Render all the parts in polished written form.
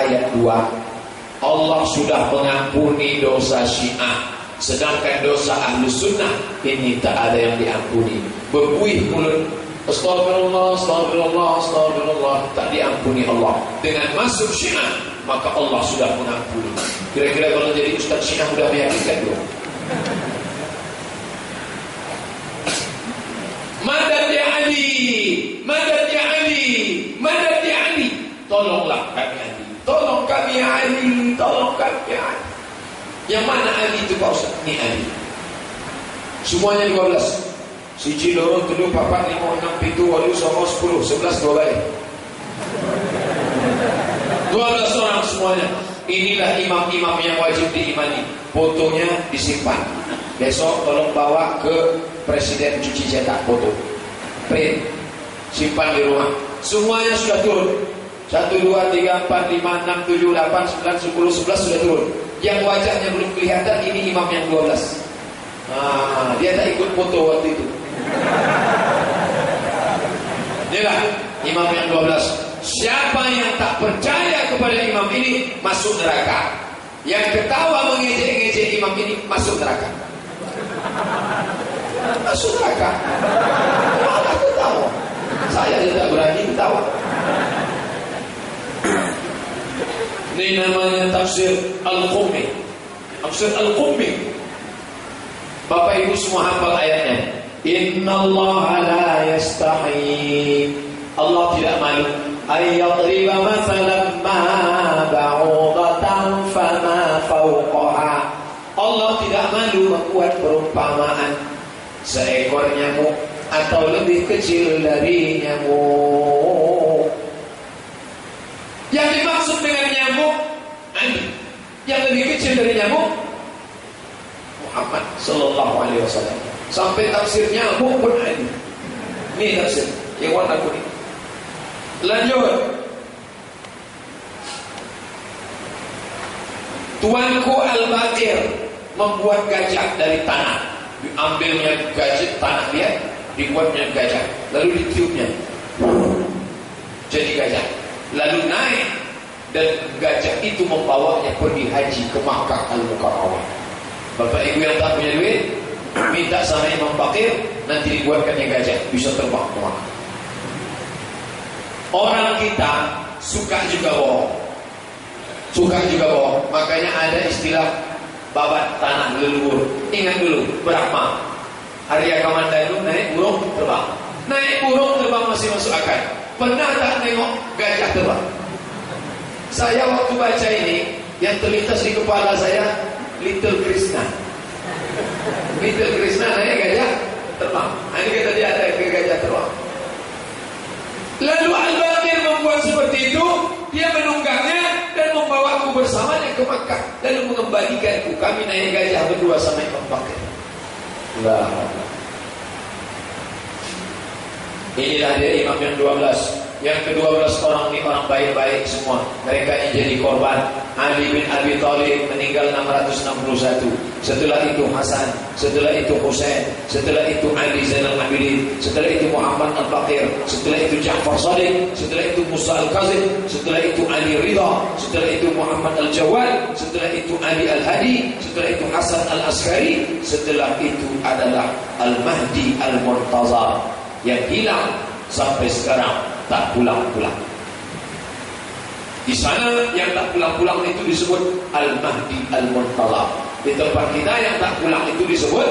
ayat 2, Allah sudah mengampuni dosa Syiah, sedangkan dosa Ahlus Sunnah ini tak ada yang diampuni. Berbuih mulut, astagfirullah, astagfirullah, astagfirullah, tak diampuni Allah. Dengan masuk Syiah, maka Allah sudah mengampuni. Kira-kira kalau jadi Ustaz Syiah sudah meyakinkan dulu. Madad ya Ali, madad ya Ali, madad ya Ali. Tolonglah kami Ali, tolong kami Ali, tolong kami Ali. Yang mana Ali itu Pak Ustaz? Ini Ali. Semuanya 12. Siji, loro, telu, papat, 5, 6, 7, 8, 9, 10, 11, 12 orang semuanya. Inilah imam-imam yang wajib diimani. Fotonya disimpan. Besok tolong bawa ke Presiden cuci cetak foto, print, simpan di rumah. Semuanya sudah turun. 1, 2, 3, 4, 5, 6, 7, 8, 9, 10, 11 sudah turun. Yang wajahnya belum kelihatan ini imam yang 12. Dia tak ikut foto waktu itu. Inilah imam yang 12. Siapa yang tak percaya kepada imam ini masuk neraka. Yang ketawa mengejek-ngejek imam ini masuk neraka. Masuk neraka. Malah ketawa. Saya tidak berani ketawa. Ini namanya tafsir Al-Qummi. Tafsir Al-Qummi. Bapak Ibu semua hafal ayatnya. Innallaha la yastahi. Allah tidak malu. Ayyadriba mathalan ma ba'udatan fama fawqaha. Allah tidak malu membuat perumpamaan seekor nyamuk atau lebih kecil dari nyamuk. Yang dimaksud dengan nyamuk Ali. Yang lebih kecil dari nyamuk Muhammad sallallahu alaihi wasallam. Sampai tafsir nyamuk pun Ali. Ini tafsir yang warna kuning. Lanjut. Tuanku Al-Baqir membuat gajah dari tanah. Diambilnya gajah tanah dia, dibuatnya gajah, lalu ditiupnya jadi gajah, lalu naik dan gajah itu membawanya pergi haji ke Makkah Al-Mukarramah. Bapak Ibu yang tak punya duit, minta sama Imam Baqir, nanti dibuatkannya gajah, bisa terbang ke Makkah. Orang kita suka juga bohong, makanya ada istilah babat tanah leluhur. Ingat dulu, Brahma Arya Kamandanu naik burung terbang. Naik burung terbang masih masuk akal. Pernah tak tengok gajah terbang? Saya waktu baca ini, yang terlintas di kepala saya Little Krishna. Little Krishna naik gajah terbang. Ini kata dia ada gajah terbang. Lalu Al-Baqir membuat seperti itu. Dia menunggangnya dan membawaku bersamanya ke Makkah, lalu mengembalikanku. Kami naik gajah berdua sama Imam Baqir. Inilah dia imam yang 12. Yang ke-12 orang ini orang baik-baik semua. Mereka yang jadi korban. Ali bin Abi Thalib meninggal 661. Setelah itu Hasan, setelah itu Husain, setelah itu Ali Zainal Abidin, setelah itu Muhammad Al-Baqir, setelah itu Ja'far Shadiq, setelah itu Musa Al-Kazim, setelah itu Ali Ridha, setelah itu Muhammad Al-Jawad, setelah itu Ali Al-Hadi, setelah itu Hasan Al-Askari, setelah itu adalah Al-Mahdi Al-Muntazar yang hilang sampai sekarang tak pulang-pulang. Di sana yang tak pulang-pulang itu disebut Al-Mahdi Al-Muntazar. Di tempat kita yang tak pulang itu disebut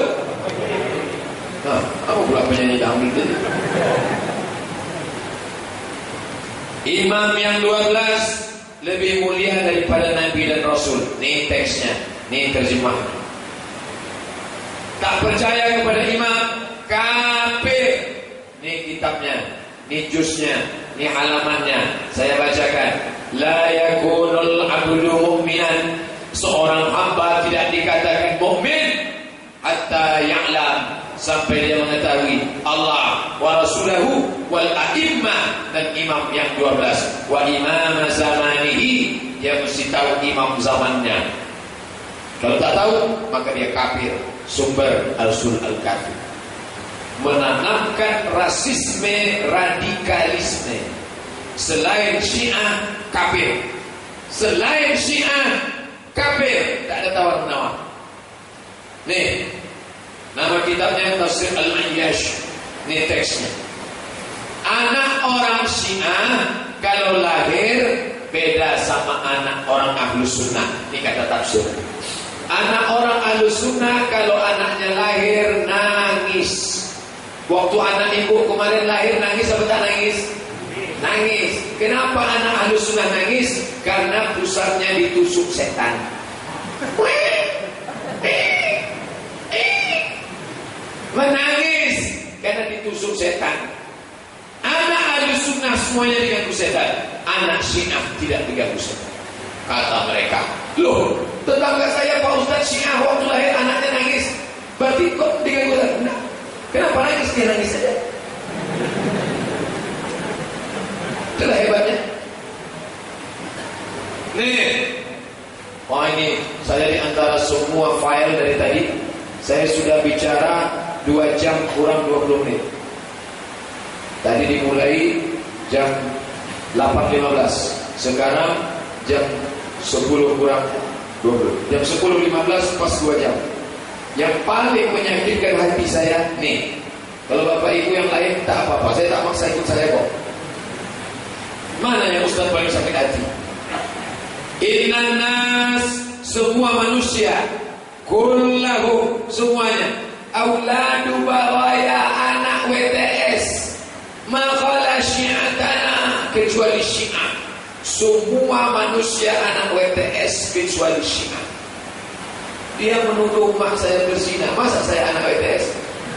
apa pula penyanyi dangdut itu? Imam yang 12 lebih mulia daripada Nabi dan Rasul. Ini teksnya, ini terjemah. Tak percaya kepada imam, kafir. Ini kitabnya, ini jusnya, ini halamannya. Saya bacakan. La yakunul abdu mu'minan. Seorang hamba tidak dikatakan mukmin hatta ya'lam, sampai dia mengetahui Allah wa rasulahu wal a'immah, dan imam yang 12, wa imam zamanihi, dia mesti tahu imam zamannya. Kalau tak tahu maka dia kafir. Sumber al-sul al-kafir. Menanamkan rasisme, radikalisme. Selain Syiah kafir. Selain Syiah kafir, tak ada tawar menawar. Nih, nama kitabnya Tafsir Al-Ayyash. Nih teksnya. Anak orang Syiah kalau lahir beda sama anak orang Ahlus Sunnah. Ini kata tafsir. Anak orang Ahlus Sunnah kalau anaknya lahir nangis. Waktu anak ibu kemarin lahir nangis apa tak nangis? Nangis. Kenapa anak Ahlus Sunnah nangis? Karena pusatnya ditusuk setan. Menangis karena ditusuk setan. Anak Ahlus Sunnah semuanya diganggu setan. Anak Syiah tidak diganggu setan. Kata mereka, loh, tetangga saya Pak Ustadz Syiah waktu lahir anaknya nangis. Berarti kok diganggu setan? Nah, kenapa nangis? Dia nangis saja. Itulah hebatnya. Nih, ini saya di antara semua file dari tadi, saya sudah bicara 2 jam kurang 20 menit. Tadi dimulai jam 8.15, sekarang jam 10 kurang 20. Jam 10.15 pas 2 jam. Yang paling menyakitkan hati saya, nih, kalau bapak ibu yang lain tak apa-apa, saya tak maksa ikut saya kok. Mana yang Ustaz paling sakit hati? Innan nas, semua manusia, kullahu, semuanya, auladu baraya, anak WTS, makhala syiatana, kecuali Syiah. Semua manusia anak WTS kecuali Syiah. Dia menuduh mak saya berzina, masa saya anak WTS?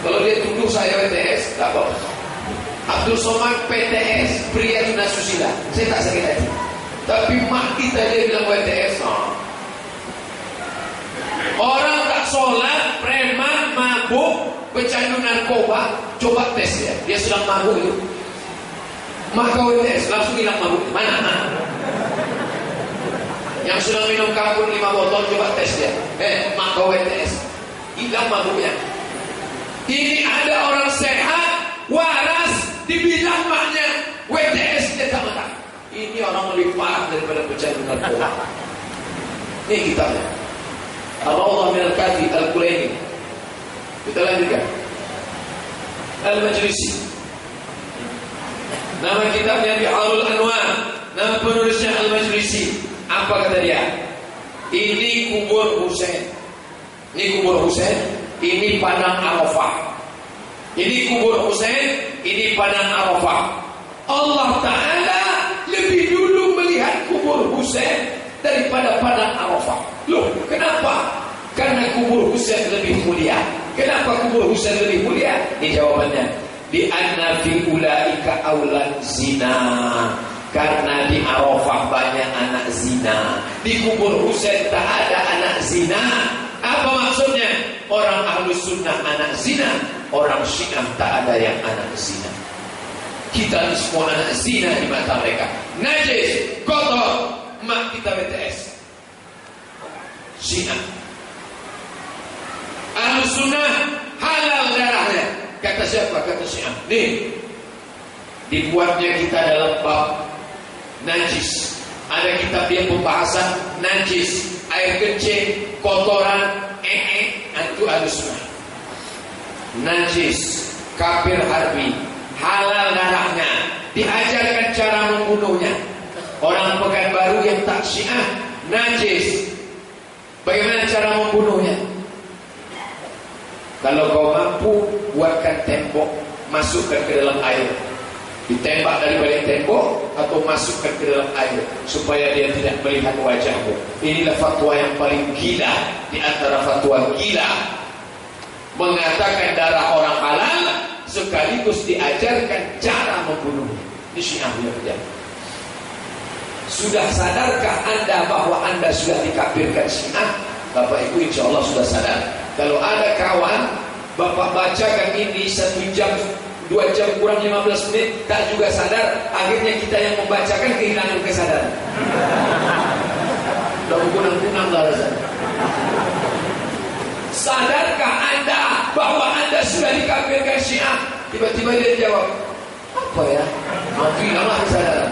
Kalau dia tuduh saya WTS, tak apa. Abdul Somad PTS, pria tunasusila, saya tak sakit hati. Tapi mak kita dia bilang WTS. Orang tak sholat, preman, mabuk, pecandu narkoba, coba tes ya, dia sedang mabuk itu. Maka WTS langsung hilang mabuk. Mana? Yang sedang minum karbon 5 botol, coba tes dia. Maka WTS hilang mabuknya. Ini ada orang sehat, waras, dibilang maknya WTS dia tak makan. Ini orang lebih parah daripada pecandu narkoba. Ini kitabnya Ar-Rawdah Minal Kafi Al-Qulaini. Kita lanjutkan. Al-Majlisi, nama kitabnya Biharul Anwar, nama penulisnya Al-Majlisi. Apa kata dia? Ini kubur Husain. Ini kubur Husain, ini padang Arafah. Ini kubur Husain, ini padang Arafah. Allah Ta'ala lebih dulu melihat kubur Husain daripada padang Arafah. Loh, kenapa? Karena kubur Husain lebih mulia. Kenapa kubur Husain lebih mulia? Ini jawabannya. Di anna fi ulaika aulan zina. Karena di Arafah banyak anak zina. Di kubur Husain tak ada anak zina. Apa maksudnya? Orang Ahlus Sunnah anak zina, orang Syiah tak ada yang anak zina. Kita ini semua anak zina di mata mereka. Najis, kotor, mak kita BTS. Syiah. Ahlus Sunnah halal darahnya. Kata siapa? Kata Syiah. Nih, dibuatnya kita dalam bab najis. Ada kitab yang pembahasan najis, air kencing, kotoran, itu Ahlus Sunnah. Najis, kafir harbi, halal darahnya, diajarkan cara membunuhnya. Orang Pekanbaru yang tak Syiah, najis, bagaimana cara membunuhnya? Kalau kau mampu, buatkan tembok, masukkan ke dalam air, ditembak dari balik tembok atau masukkan ke dalam air supaya dia tidak melihat wajahmu. Inilah fatwa yang paling gila di antara fatwa gila. Mengatakan darah orang halal sekaligus diajarkan cara membunuhnya. Ini Syiah punya kerjaan. Sudah sadarkah anda bahwa anda sudah dikafirkan Syiah? Bapak Ibu insya Allah sudah sadar. Kalau ada kawan bapak bacakan ini 1 jam 2 jam kurang 15 menit tak juga sadar, akhirnya kita yang membacakan kehilangan kesadaran. Udah kunang-kunang lah rasanya. Sadarkah anda bahwa anda sudah dikafirkan Syiah? Tiba-tiba dia jawab, apa ya? Hilang lah kesadaran.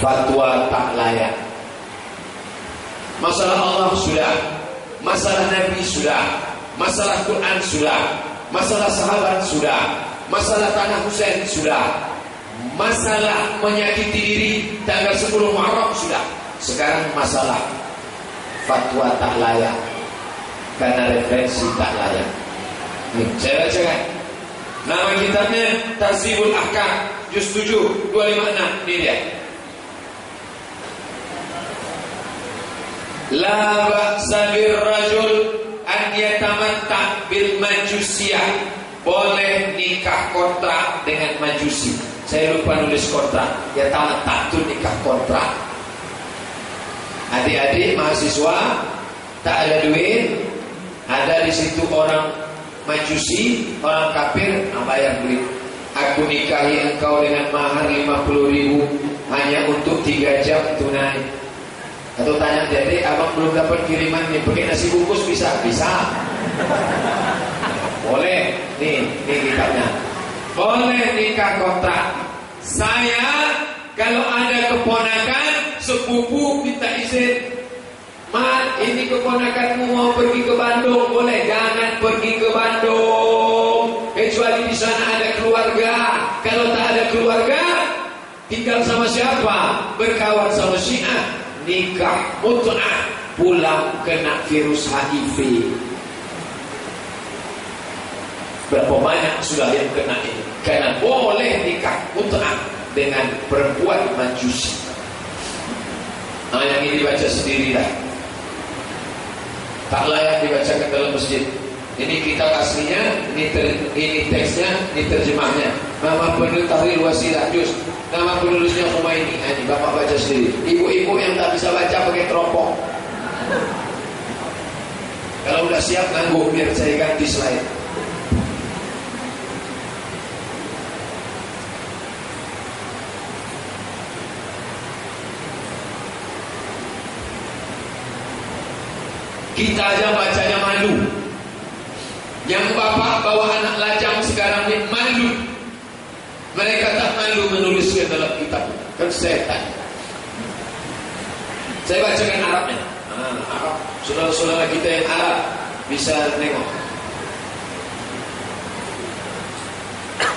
fatwa tak layak. Masalah Allah sudah, masalah Nabi sudah, masalah Quran sudah, masalah sahabat sudah, masalah tanah Husain sudah, masalah menyakiti diri tanggal 10 Muharram sudah. Sekarang masalah fatwa tak layak karena referensi tak layak. Nih, saya bacakan. Nama kitabnya Tahzibul Ahkam, juz 7, 256. Ini dia. La ba'sa birrajul an yatamatta bil majusiyah. Boleh nikah kontrak dengan majusi. Saya lupa nulis kontrak. Ya tamatta itu nikah kontrak. Adik-adik mahasiswa tak ada duit, ada di situ orang majusi, orang kafir, bayar duit. Aku nikahi engkau dengan mahar 50.000 hanya untuk 3 jam tunai. Atau tanya dede, abang belum dapat kiriman nih, pakai nasi bungkus bisa? Bisa. Boleh. Nih kitabnya. Boleh nikah kontrak. Saya kalau ada keponakan sepupu minta izin, Mat, ini keponakanmu mau pergi ke Bandung, boleh? Jangan pergi ke Bandung kecuali di sana ada keluarga. Kalau tak ada keluarga, tinggal sama siapa? Berkawan sama Syiah. Nikah mut'ah, pulang kena virus HIV. Berapa banyak sudah yang kena ini? Karena boleh nikah mut'ah dengan perempuan majusi. Nah, yang ini dibaca sendiri dah. Tak layak dibacakan dalam masjid. Ini kitab aslinya, ini teksnya, ini terjemahnya. Nama penulis Tahrir Wasilah juz. Nama penulisnya Khomeini. Ini bapak baca sendiri. Ibu-ibu yang tak bisa baca pakai teropong. Kalau udah siap nanggung biar saya ganti slide. Kita aja bacanya malu. Yang bapak bawa anak lajang sekarang ini malu. Mereka tak malu menuliskan dalam kitab. Kan setan. Saya bacakan Arabnya. Arab. Saudara-saudara kita yang Arab bisa tengok.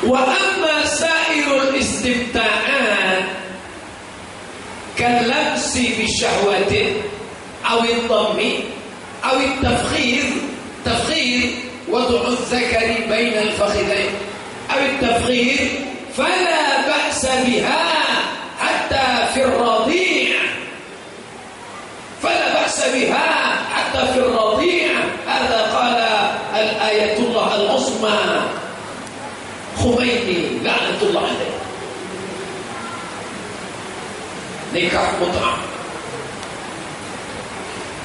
Wa amma sairul istimta'an kalamsi bisyahwatin awit dhammi awit tafkhir وضع الذكر بين الفخذين أو التفخير فلا بأس بها حتى في الرضيع هذا قال الآية الله العظمى خميني لعنة الله عليه. Nikah mut'ah.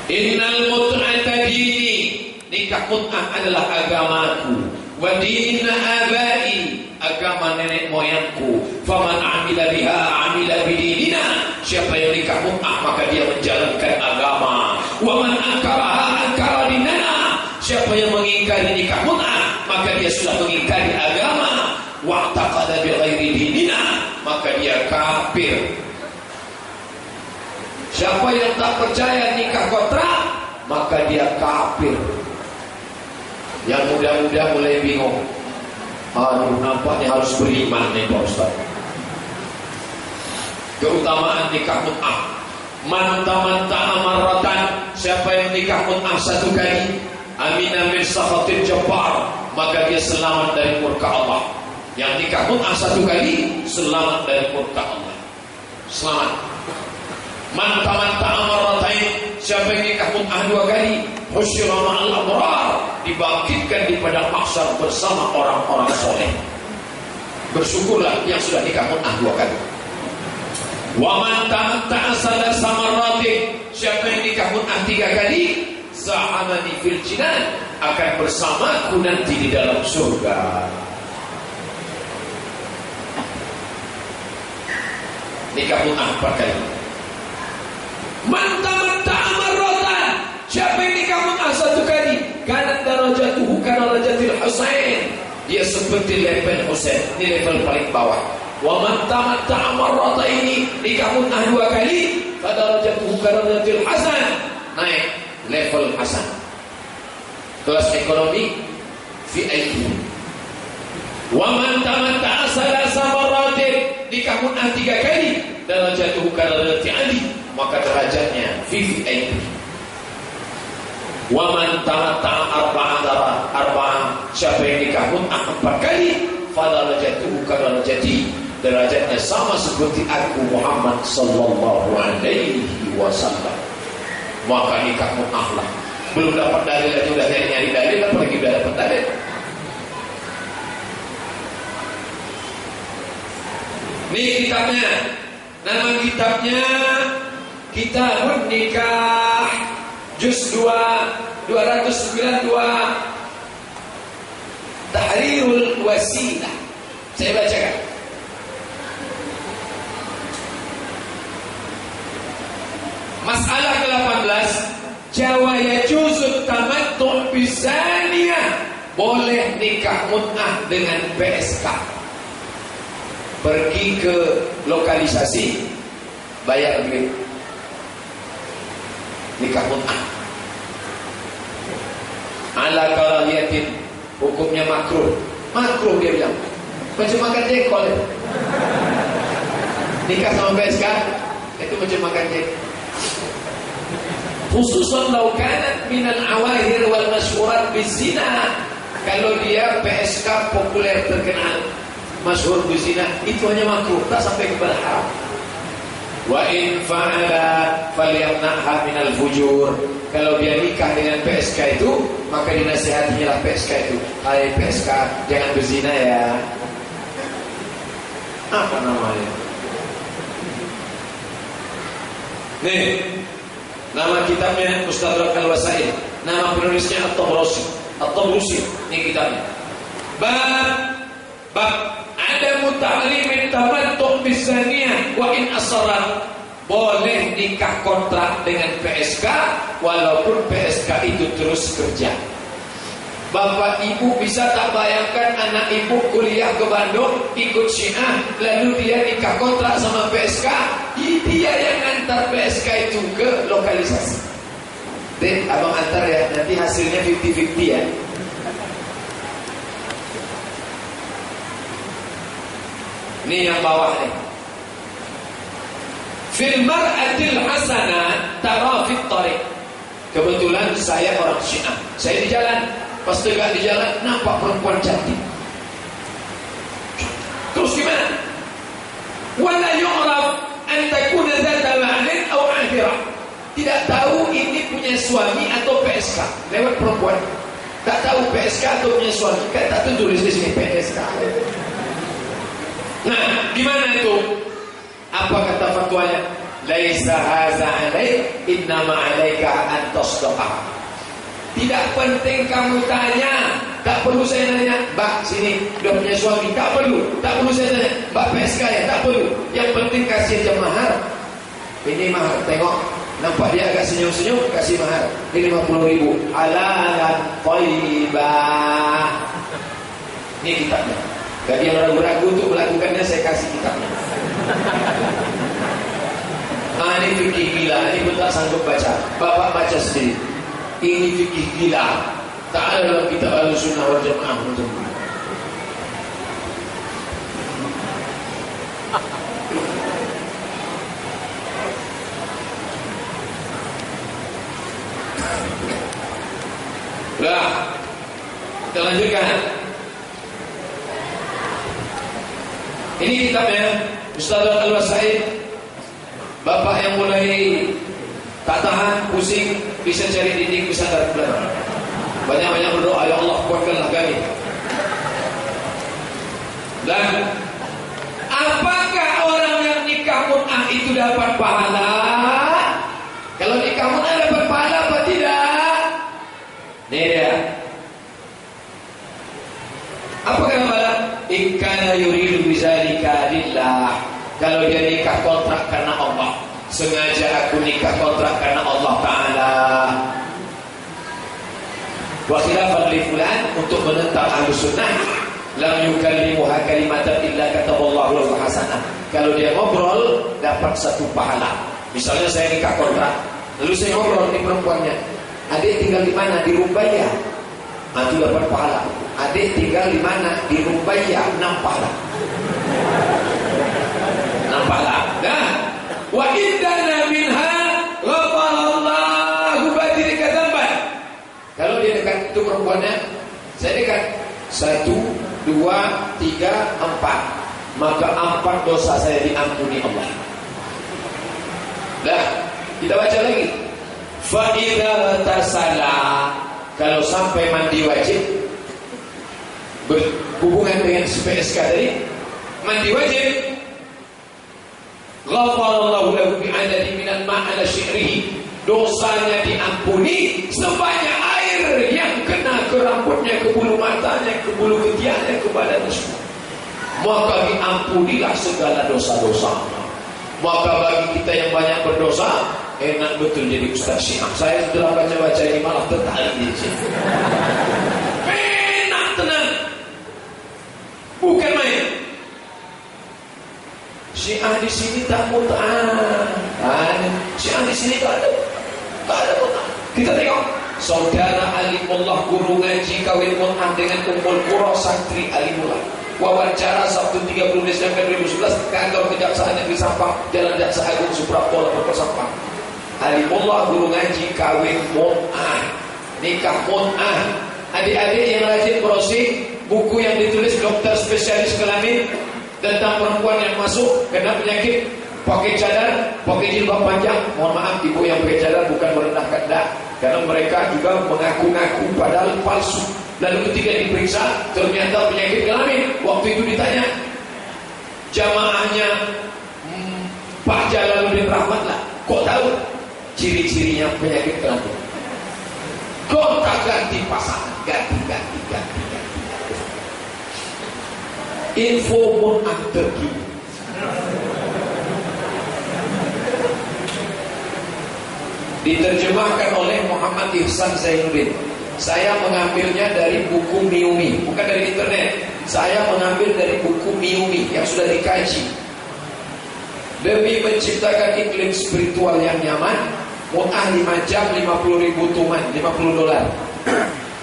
Innal mut'ata dini. Nikah mut'ah adalah agamaku. Wa dinna abai, agama nenek moyangku. Faman amila biha amila bidinina. Siapa yang nikah mut'ah maka dia menjalankan agama. Wa man ankaraha ankara dinana. Siapa yang mengingkari nikah mut'ah maka dia sudah mengingkari agama. Wa taqada bi ghairi dinina, maka dia kafir. Siapa yang tak percaya nikah kontrak maka dia kafir. Yang muda-muda mulai bingung. Aduh, nampaknya harus beriman nih Pak Ustaz. Keutamaan nikah mut'ah. Man tamatta'a marratan, siapa yang nikah mut'ah satu kali, amina min sakhatil jabbar, maka dia selamat dari murka Allah. Yang nikah mut'ah satu kali, selamat dari murka Allah. Selamat. Man tamatta'a marratain, siapa yang nikah mut'ah 2 kali, husyira ma'al abrar, dibangkitkan di padang mahsyar bersama orang-orang soleh. Bersyukurlah yang sudah nikah mut'ah 2 kali. Wa man tamatta'a salasa marratin, siapa yang nikah mut'ah 3 kali, za'amani fil jinan, akan bersamaku nanti di dalam surga. Nikah mut'ah 4 kali. Man tamatta'a marratan, siapa yang nikah mut'ah 1 kali, kanat darajatuhu kana darajatil Husain, dia seperti level Husain. Ini level paling bawah. Wa man tamatta'a marrataini, nikah mut'ah 2 kali, fadarajatuhu kadarajatil hasan, naik level hasan, kelas ekonomi VIP. Wa man tamatta'a salasa marratin, nikah mut'ah 3 kali, darajatuhu kadarajati Ali, maka derajatnya VIP. Wa man tamatta'a arba'an, siapa yang nikah mut'ah 4 kali, fadarajatuhu kadarajati, derajatnya sama seperti aku Muhammad sallallahu alaihi wasallam. Maka nikah mut'ah lah. Belum dapat dalil aja udah nyari dalil, apalagi udah dapat dalil. Ini kitabnya. Nama kitabnya Kitabun Nikah, juz 2 292, Tahrirul Wasilah. Saya bacakan. Masalah ke-18, Jawa yajuzut tamattu' bizaniyah, boleh nikah mut'ah dengan PSK. Pergi ke lokalisasi, bayar duit, nikah mut'ah. Ala karahiyatin, hukumnya makruh. Makruh dia bilang. Macam makan jengkol ya. Nikah sama PSK itu macam makan jengkol. Khususan lau kanat minal awahir wal masyhurat bizina, kalau dia PSK populer terkenal masyhur bizina, itu hanya makruh, tak sampai kepada haram. Wa in fa'ala falyamna'ha minal fujur, kalau dia nikah dengan PSK itu, maka dinasihatilah PSK itu, hai PSK jangan berzina ya. Apa namanya? Nih, nama kitabnya Mustadrak Al-Wasail, nama penulisnya At-Tabrusi. Ini kitabnya. Bab ada muta'limin tamattu' bizaniyah wa in asarrat, boleh nikah kontrak dengan PSK walaupun PSK itu terus kerja. Bapak ibu bisa tak bayangkan anak ibu kuliah ke Bandung ikut Syiah, lalu dia nikah kontrak sama PSK, dia yang antar PSK itu ke lokalisasi. Dek, abang antar ya, nanti hasilnya 50-50 ya. Ini yang bawah nih. Fil mar'atil hasanah tara fit tariq. Kebetulan saya orang Syiah, saya di jalan. Pas tegak di jalan, nampak perempuan cantik. Terus gimana? Wala yu'raf an takuna dzata ma'lin aw akhirah. Tidak tahu ini punya suami atau PSK. Lewat perempuan. Tak tahu PSK atau punya suami. Kan tak tulis di sini PSK. Nah, gimana itu? Apa kata fatwanya? Laisa hadza 'alaik, innama 'alaika an tasdaqa. Tidak penting kamu tanya, tak perlu saya nanya, Mbak sini udah punya suami, tak perlu saya tanya, Mbak PSK ya, tak perlu. Yang penting kasih aja mahar. Ini mahar, tengok, nampak dia agak senyum-senyum, kasih mahar. Ini 50.000, halalan thayyibah. Ini kitabnya. Bagi yang ragu-ragu untuk melakukannya, saya kasih kitabnya. Ini fikih gila, ini pun tak sanggup baca. Bapak baca sendiri. Ini fikih gila, tak ada dalam kitab Ahlussunnah wal Jamaah macam ini. Lah, kita lanjutkan. Ini kitabnya Mustadrak Al-Wasail. Bapak yang mulai tak tahan, pusing, bisa cari dinding, bisa tarik belakang. Banyak-banyak berdoa, ya Allah kuatkanlah kami. Dan apakah orang yang nikah mut'ah itu dapat pahala? Kalau nikah mut'ah dapat pahala apa tidak? Nih dia. Apa kata pahala? In kana yuridu bizalika lillah. Kalau dia nikah kontrak karena Allah, sengaja aku nikah kontrak karena Allah Ta'ala. Wa khilafan li fulan, untuk menentang Ahlussunnah, lam yukallimuha kalimatan illa kataballahu lahu hasanah. Kalau dia ngobrol dapat 1 pahala. Misalnya saya nikah kontrak, lalu saya ngobrol di perempuannya, adik tinggal di mana? Di Rumbaya. Itu dapat pahala. Adik tinggal di mana? Di Rumbaya, 6 pahala. 6 pahala. Nah, wa indana minha ghafarallahu badirika dzamban. Kalau dia dekat itu perempuannya, saya dekat 1, 2, 3, 4, maka 4 dosa saya diampuni Allah. Dah, kita baca lagi. Fa idza tasala, kalau sampai mandi wajib, berhubungan dengan PSK tadi, mandi wajib, ghafarallahu lahu bi'adadi minal ma'ala syi'rihi, dosanya diampuni sebanyak air yang kena ke rambutnya, ke bulu matanya, ke bulu ketiaknya, ke badannya semua. Maka diampunilah segala dosa-dosanya. Maka bagi kita yang banyak berdosa, enak betul jadi Ustaz Syiah. Saya setelah baca-baca ini malah tertarik di sini. Enak tenang, bukan main. Syiah di sini tak mut'ah. Syiah di sini tak ada mut'ah. Kita tengok saudara Alimullah guru ngaji kawin mut'ah dengan Ummul Qura santri Alimullah. Wawancara Sabtu 30 Desember 2011 kantor Kejaksaan Negeri Sampang, Jalan Jaksa Agung Suprapto, Kota Sampang. Alimullah guru ngaji kawin mut'ah, nikah mut'ah. Adik-adik yang rajin browsing buku yang ditulis dokter spesialis kelamin tentang perempuan yang masuk kena penyakit pakai cadar, pakai jilbab panjang. Mohon maaf, ibu yang pakai cadar bukan merendahkan, dah, karena mereka juga mengaku-ngaku padahal palsu. Lalu ketika diperiksa ternyata penyakit kelamin. Waktu itu ditanya jamaahnya Pak Jalaluddin Rahmat lah, kok tahu ciri-cirinya penyakit kelamin? Gonta ganti pasangan, ganti. Info mut'ah terkini. Diterjemahkan oleh Muhammad Ihsan Zainuddin. Saya mengambilnya dari buku Miumi, bukan dari internet. Saya mengambil dari buku Miumi yang sudah dikaji. Demi menciptakan iklim spiritual yang nyaman, mut'ah 5 jam 50.000 tuman, $50.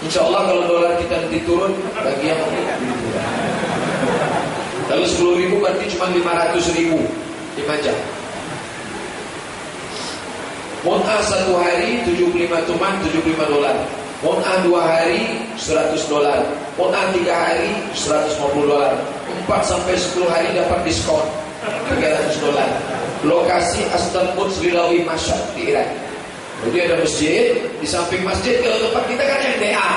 Insya Allah kalau dolar kita nanti turun, bagi yang mau lalu 10.000 berarti cuma 500.000 5 jam. Mut'ah 1 hari 75 tuman, $75. Mut'ah 2 hari $100. Mut'ah 3 hari $150. 4 sampai 10 hari dapat diskon $300. Lokasi Istanbul Srilawi Mashhad di Iran. Jadi ada masjid, di samping masjid kalau tempat kita kan MDA,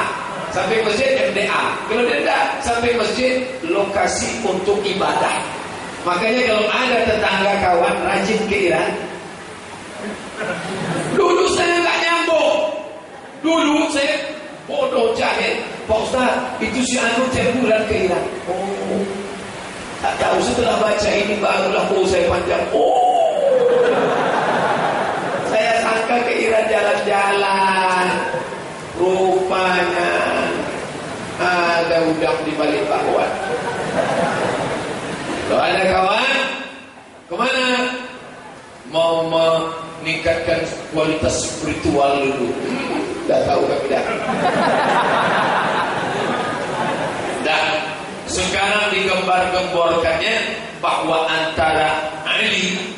samping masjid MDA. Kalau tidak, samping masjid lokasi untuk ibadah. Makanya kalau ada tetangga kawan rajin ke Iran, dulu saya nggak nyambung. Dulu saya bodoh jahil, Pak Ustaz, itu si Anu tiap bulan ke Iran. Oh, tak tahu setelah baca ini barulah saya panjang. Oh, saya sangka ke Iran jalan-jalan. Rupanya ada udang di balik bakwan. Kalau ada kawan, kemana? Mau meningkatkan kualitas spiritual dulu. Tidak tahu kan tidak. Dan sekarang digembar-gemborkannya bahwa antara Ali,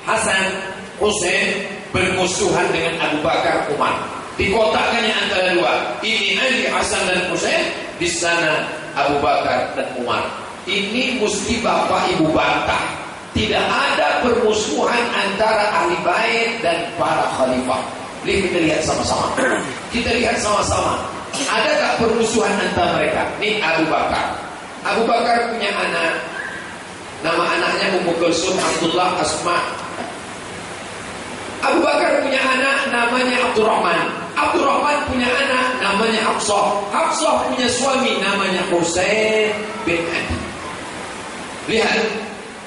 Hasan, Husain bermusuhan dengan Abu Bakar, Umar. Dikotakkannya antara dua. Ini Ali, Hasan dan Husain, di sana Abu Bakar dan Umar. Ini mesti bapak ibu bantah. Tidak ada permusuhan antara ahli bait dan para khalifah. Kita lihat sama-sama. Kita lihat sama-sama. Adakah permusuhan antara mereka? Ini Abu Bakar. Abu Bakar punya anak. Nama anaknya Ummu Kulsum, Abdullah, Asma. Abu Bakar punya anak namanya Abdurrahman. Abdurrahman punya anak namanya Hafsah. Hafsah punya suami namanya Husain bin Ali. Lihat,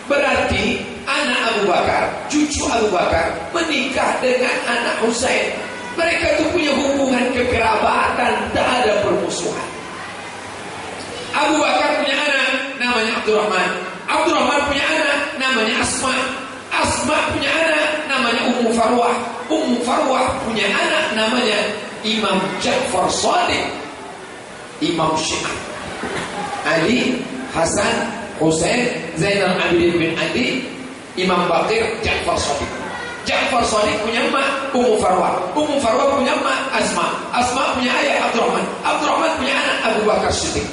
berarti anak Abu Bakar, cucu Abu Bakar menikah dengan anak Husain. Mereka itu punya hubungan kekerabatan, tak ada permusuhan. Abu Bakar punya anak namanya Abdurrahman. Abdurrahman punya anak namanya Asma. Asma punya anak namanya Ummu Farwah. Ummu Farwah punya anak namanya Imam Ja'far Shadiq. Imam Syiah. Ali, Hasan, Husain, Zainal Abidin bin Ali, Imam Baqir, Ja'far Shadiq. Ja'far Shadiq punya emak Ummu Farwah. Ummu Farwah punya emak Asma. Asma punya ayah Abdurrahman. Abdurrahman punya anak Abu Bakar Siddiq.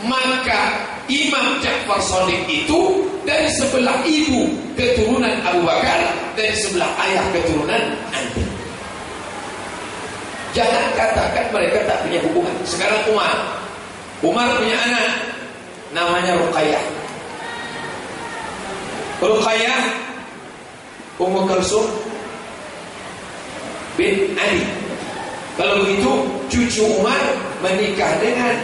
Maka Imam Ja'far Shadiq itu dari sebelah ibu keturunan Abu Bakar, dari sebelah ayah keturunan Ali. Jangan katakan mereka tak punya hubungan. Sekarang Umar punya anak namanya Ruqayyah. Ruqayyah Ummu Kulsum bin Ali. Kalau begitu cucu Umar menikah dengan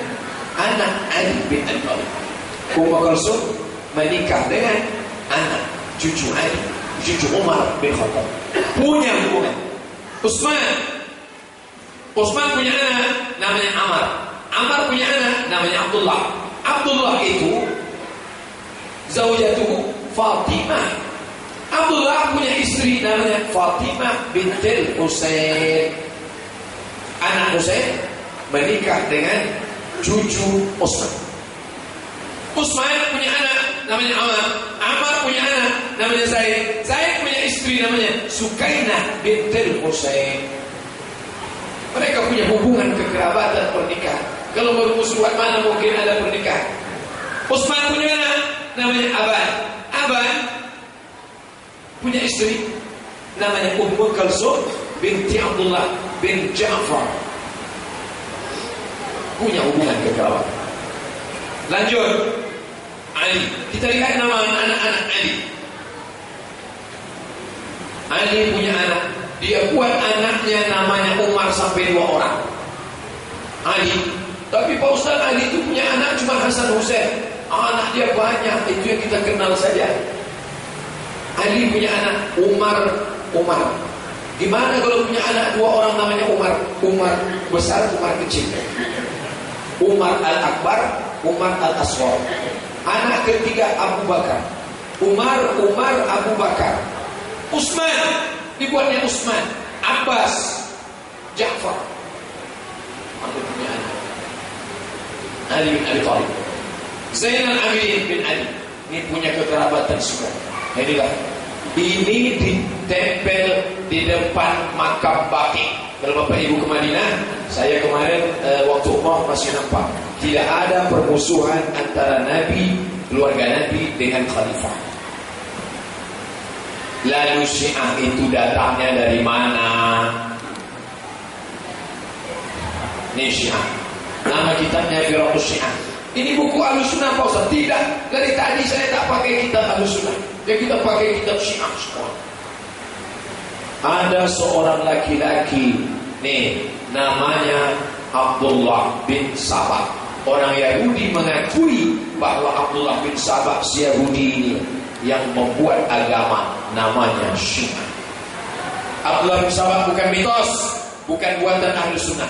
anak Ali bin Abi Thalib. Ummu Kulsum menikah dengan anak cucu Ali, cucu Umar bin Khattab. Punya hubungan. Utsman punya anak namanya Ammar. Ammar punya anak namanya Abdullah. Abdullah itu zaujatuhu Fatimah. Abdullah punya istri namanya Fatimah bintil Husain. Anak Husain menikah dengan cucu Utsman. Utsman punya anak namanya Ammar. Ammar punya anak namanya Zaid. Zaid punya istri namanya Sukainah bintil Husain. Mereka punya hubungan kekerabatan pernikahan. Kalau bermusuhan mana mungkin ada pernikahan. Utsman punya anak namanya Aban. Aban punya istri namanya Ummu Kulsum binti Abdullah bin Ja'far. Punya hubungan kekerabatan. Lanjut, Ali. Kita lihat nama anak-anak Ali. Ali punya anak. Dia buat anaknya namanya Umar sampai 2 orang. Ali. Tapi Pak Ustaz, Ali itu punya anak cuma Hasan Husain. Anak dia banyak, itu yang kita kenal saja. Ali punya anak Umar. Gimana kalau punya anak 2 orang namanya Umar? Umar besar, Umar kecil. Umar Al-Akbar, Umar Al-Asghar. Anak ketiga Abu Bakar. Umar, Abu Bakar. Utsman, dibuatnya Utsman. Abbas, Ja'far. Ada punya anak Ali bin Abi Thalib. Zainal Abidin bin Ali. Ini punya kekerabatan semua. Ini ditempel di depan makam Baqi. Kalau Bapak Ibu ke Madinah, saya kemarin waktu umrah masih nampak tidak ada permusuhan antara Nabi, keluarga Nabi dengan khalifah. Lalu Syiah itu datangnya dari mana? Ini Syiah. Nama kitabnya Firaqus Syiah. Ini buku Ahlussunnah Pak Ustaz? Tidak. Dari tadi saya tak pakai kitab Ahlussunnah. Ya kita pakai kitab Syiah semua. Ada seorang laki-laki nih namanya Abdullah bin Sabah. Orang Yahudi mengakui bahwa Abdullah bin Sabah si Yahudi ini yang membuat agama namanya Syiah. Abdullah bin Sabah bukan mitos, bukan buatan Ahlussunnah.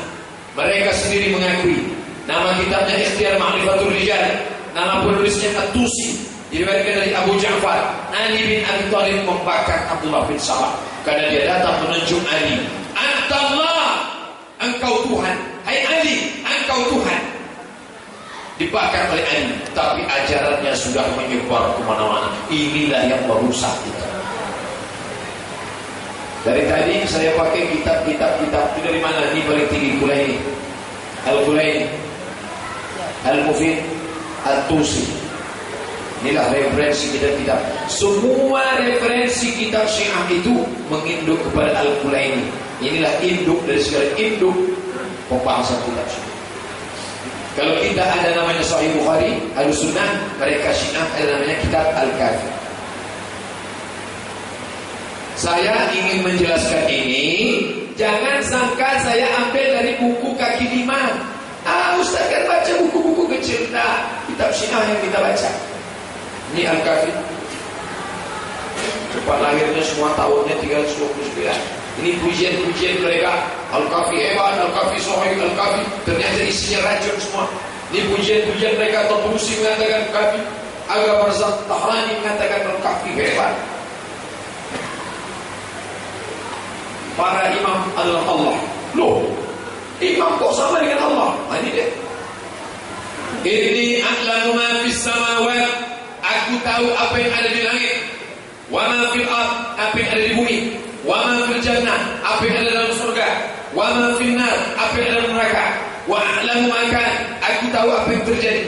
Mereka sendiri mengakui. Nama kitabnya Ikhtiar Ma'rifatul Rijal. Nama penulisnya At-Tusi. Diriwayatkan dari Abu Ja'far, Ali bin Abi Thalib membakar Abdullah bin Sabah karena dia datang menunjuk Ali. Antallah, engkau Tuhan. Hai Ali, engkau Tuhan. Dibakar oleh Ali, tapi ajarannya sudah menyebar kemana-mana. Inilah yang merusak kita. Dari tadi saya pakai kitab-kitab itu dari mana? Ini paling tinggi Kulaini, Al-Kulaini, Al-Mufid, Al-Tusi. Inilah referensi kitab-kitab. Semua referensi kitab Syiah itu menginduk kepada Al-Kulaini. Inilah induk dari segala induk pembahasan kitab Syiah. Kalau kita ada namanya Sahih Bukhari, Ahlussunnah, mereka Syiah ada namanya kitab Al-Kafi. Saya ingin menjelaskan ini, jangan sangka saya ambil dari buku kaki 5. Ustaz kan baca buku-buku kecil. Nah, kitab Syiah yang kita baca. Ini Al-Kafi. Cepat lahirnya semua tahunnya 329. Ini pujian-pujian mereka. Al-Kafi hebat, Al-Kafi sahih, Al-Kafi. Ternyata isinya racun semua. Di pujian-pujian mereka atau Tusi mengatakan kafir, Aga Barzak Tahrani mengatakan kafir hebat. Para imam adalah Allah. Loh, imam kok sama dengan Allah? Ini dia. Inni a'lamu ma fis samawat. Aku tahu apa yang ada di langit. Wa ma fil ard, apa yang ada di bumi. Wa ma fil jannah, apa yang ada dalam surga. Wa ma fil nar, apa yang ada dalam neraka. Wa a'lamu ma kan, aku tahu apa yang terjadi.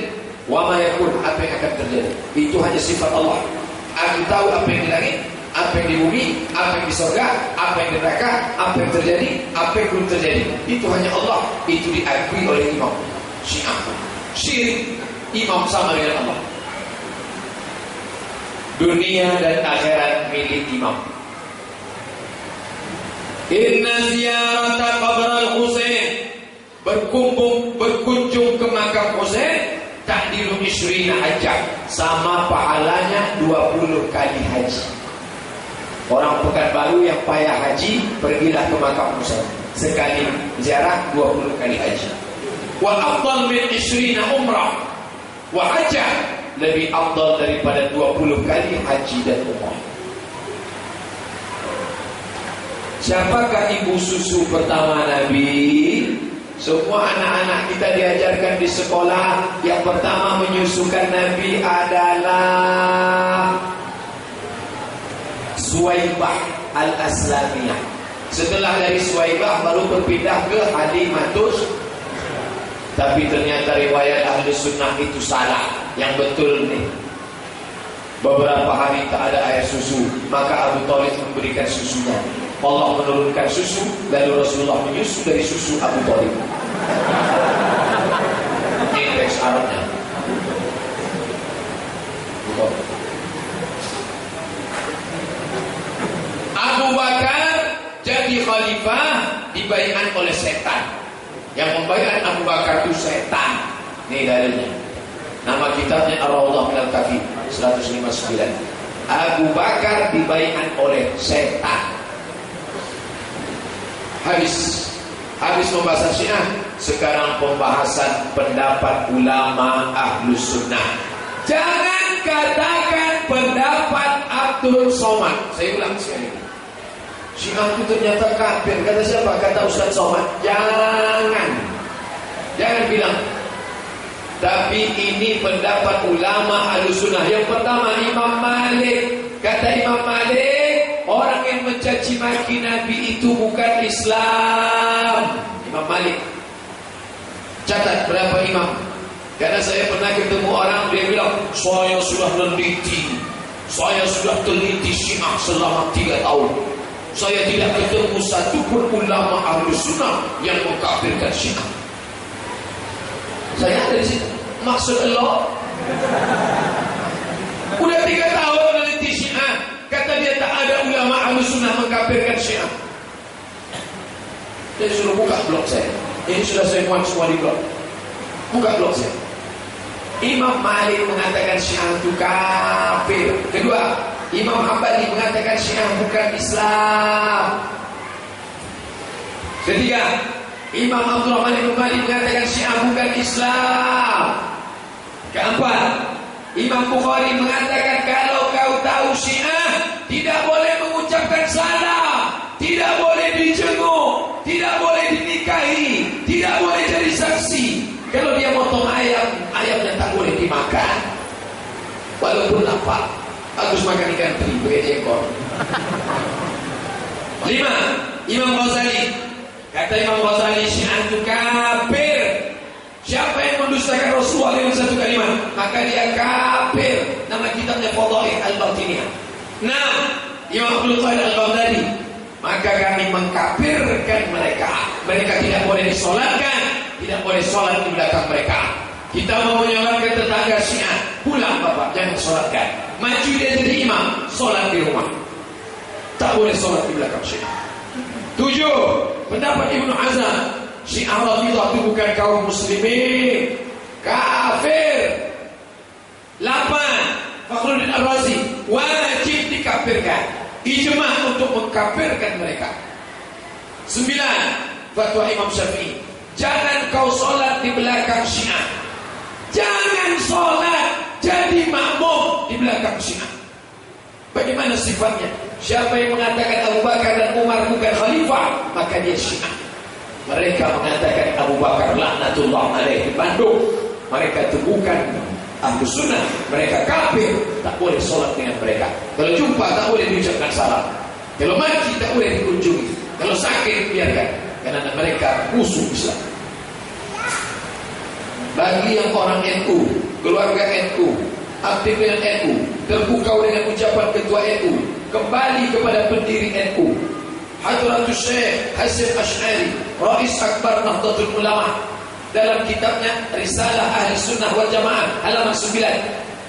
Wa ma yakun, apa yang akan terjadi. Itu hanya sifat Allah. Aku tahu apa yang di langit, apa yang di bumi, apa yang di surga, apa yang di neraka, apa yang terjadi, apa yang belum terjadi. Itu hanya Allah. Itu diakui oleh imam Syiah. Syirik, imam sama dengan Allah. Dunia dan akhirat milik imam. Inna ziyarata qabr al-Husain, berkunjung ke makam Husain, ta'dilu 20 hajjah, sama pahalanya 20 kali haji. Orang Pekanbaru yang payah haji, pergilah ke makam Husain. Sekali ziarah 20 kali haji. Wa afdal min 20 umrah wa hajjah, lebih afdal daripada 20 kali haji dan umrah. Siapakah ibu susu pertama Nabi? Semua anak-anak kita diajarkan di sekolah, yang pertama menyusukan Nabi adalah Suwaibah al-Aslamiyah. Setelah dari Suwaibah baru berpindah ke Halimatus. Tapi ternyata riwayat ahli sunnah itu salah. Yang betul nih, beberapa hari tak ada air susu, maka Abu Thalib memberikan susunya. Allah menurunkan susu, lalu Rasulullah menyusu dari susu Abu Thalib. Ini teks Arabnya. Abu Bakar jadi khalifah dibaiat oleh setan. Yang membaiat Abu Bakar itu setan. Ini dalilnya. Nama kitabnya Ar-Rawdah Minal Kafi 159. Abu Bakar dibaiat oleh setan. Habis membahas Syiah, sekarang pembahasan pendapat ulama Ahlus Sunnah. Jangan katakan pendapat Abdul Somad. Saya ulang sekali. Syiah itu ternyata kafir. Kata siapa? Kata Ustaz Somad. Jangan bilang. Tapi ini pendapat ulama Ahlus Sunnah. Yang pertama Imam Malik. Kata Imam Malik, orang yang mencaci maki Nabi itu bukan Islam. Imam Malik. Catat berapa imam? Karena saya pernah ketemu orang, dia bilang, saya sudah meneliti, saya sudah teliti Syiah selama 3 tahun. Saya tidak ketemu satupun ulama Ahlus Sunnah yang mengkafirkan Syiah. Saya ada di situ. Maksud Allah, udah 3 tahun meneliti Syiah, kata dia tak ada ulama Ahlus Sunnah mengkafirkan Syiah. Dia suruh buka blog saya. Ini sudah saya muat semua di blog. Buka blog saya. Imam Malik mengatakan Syiah itu kafir. Kedua, Imam Hambali mengatakan Syiah bukan Islam. Ketiga, Imam Abdurrahman Ibn Malik mengatakan Syiah bukan Islam. Keempat, Imam Bukhari mengatakan kalau kau tahu Syiah, tidak boleh mengucapkan salam, tidak boleh dijenguk, tidak boleh dinikahi, tidak boleh jadi saksi. Kalau dia motong ayam, ayamnya tak boleh dimakan. Walaupun lapar, bagus makan ikan teri pakai ekor. 5. Imam Ghazali. Kata Imam Ghazali, Syiah itu kafir. Siapa yang mendustakan Rasulullah dengan satu kalimat, maka dia kafir. Nama kitabnya Fadail Al-Batiniyah. 6. Imam Abdul Qadir Al-Baghdadi. Maka kami mengkafirkan mereka. Mereka tidak boleh disolatkan, tidak boleh solat di belakang mereka. Kita mau menyolatkan tetangga Syiah, pulang bapak, jangan solatkan. Maju dia jadi imam, solat di rumah. Tak boleh solat di belakang Syiah. 7. Pendapat Ibnu Hazm, Syiah Rafidhah itu bukan kaum muslimin, kafir. 8. Fakhruddin Ar-Razi, wajib dikafirkan. Ijma' untuk mengkafirkan mereka. 9. Fatwa Imam Syafi'i, jangan kau solat di belakang Syiah. Jangan sholat jadi makmum di belakang Syiah. Bagaimana sifatnya? Siapa yang mengatakan Abu Bakar dan Umar bukan khalifah, maka dia Syiah. Mereka mengatakan Abu Bakar laknatullah alaih di Bandung. Mereka itu bukan ahlu sunnah, mereka kafir. Tak boleh sholat dengan mereka. Kalau jumpa tak boleh diucapkan salam. Kalau mati tak boleh dikunjungi. Kalau sakit biarkan, karena mereka musuh Islam. Bagi yang orang NU, keluarga NU, aktif dengan NU, terpukau dengan ucapan ketua NU, kembali kepada pendiri NU, Hadratus Syekh Hasyim Asy'ari, Rais Akbar Nahdlatul Ulama, dalam kitabnya Risalah Ahli Sunnah wal Jamaah halaman 9.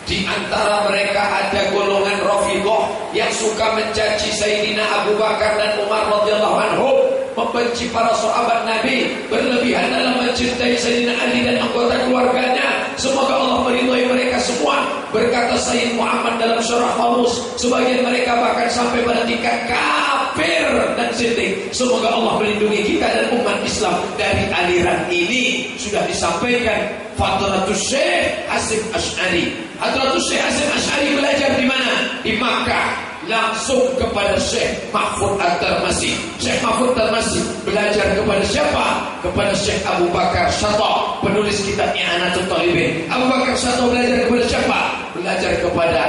Di antara mereka ada golongan Rafidhah yang suka mencaci Sayyidina Abu Bakar dan Umar radhiyallahu anhum, membenci para sahabat Nabi, berlebihan dalam mencintai Sayyidina Ali dan anggota keluarganya. Semoga Allah meridhai mereka semua. Berkata Sayyid Muhammad dalam syarah Qamus, sebagian mereka bahkan sampai pada tingkat kafir dan zindik. Semoga Allah melindungi kita dan umat Islam dari aliran ini. Sudah disampaikan Hadratus Syekh Hasyim Asy'ari. Hadratus Syekh Hasyim Asy'ari belajar di mana? Di Makkah. Langsung kepada Syekh Mahfud At-Tarmasi. Syekh Mahfud At-Tarmasi belajar kepada siapa? Kepada Syekh Abu Bakar Syatta, penulis kitab I'anatul Talibin. Abu Bakar Syatta belajar kepada siapa? Belajar kepada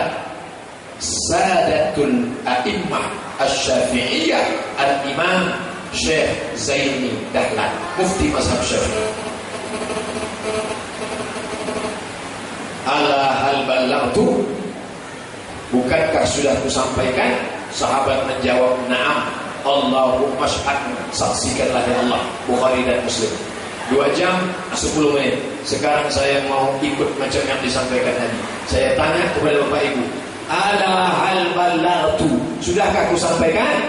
Sadatul A'immah Asy-Syafi'iyah, Al-Imam Syekh Zaini Dahlan, mufti mazhab Syafi'i. Ala hal ballaghtu, bukankah sudah kusampaikan? Sahabat menjawab, na'am. Allahumma syahad, saksikanlah ya Allah. Bukhari dan Muslim. 2 jam 10 menit. Sekarang saya mau ikut macam yang disampaikan tadi. Saya tanya kepada Bapak Ibu, ala hal ballaghtu, sudahkah kusampaikan?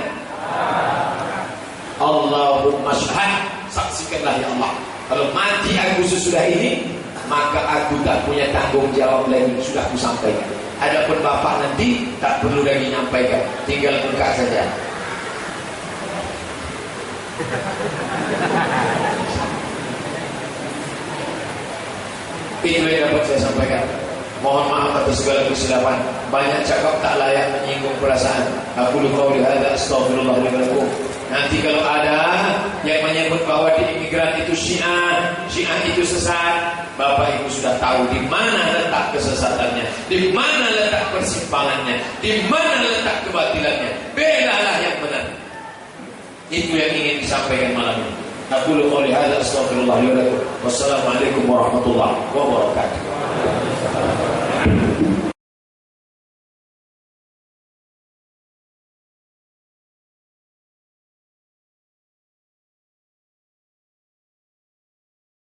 Allahumma syahad, saksikanlah ya Allah. Kalau mati aku sesudah ini, maka aku tak punya tanggung jawab lagi. Sudah kusampaikan. Adapun bapak nanti tak perlu lagi nyampaikan, tinggal buka saja. Itu yang dapat saya sampaikan. Mohon maaf atas segala kesilapan. Banyak cakap tak layak menyinggung perasaan. Aku lupa oleh hadza, astaghfirullah li wa lakum. Nanti kalau ada yang menyebut bahwa di imigran itu Syiah itu sesat, Bapak Ibu sudah tahu di mana letak kesesatannya, di mana letak persimpangannya, di mana letak kebatilannya. Belalah yang benar. Itu yang ingin disampaikan malam ini. Aku lupa oleh hadza, astaghfirullah li wa lakum. Wassalamualaikum warahmatullahi wabarakatuh.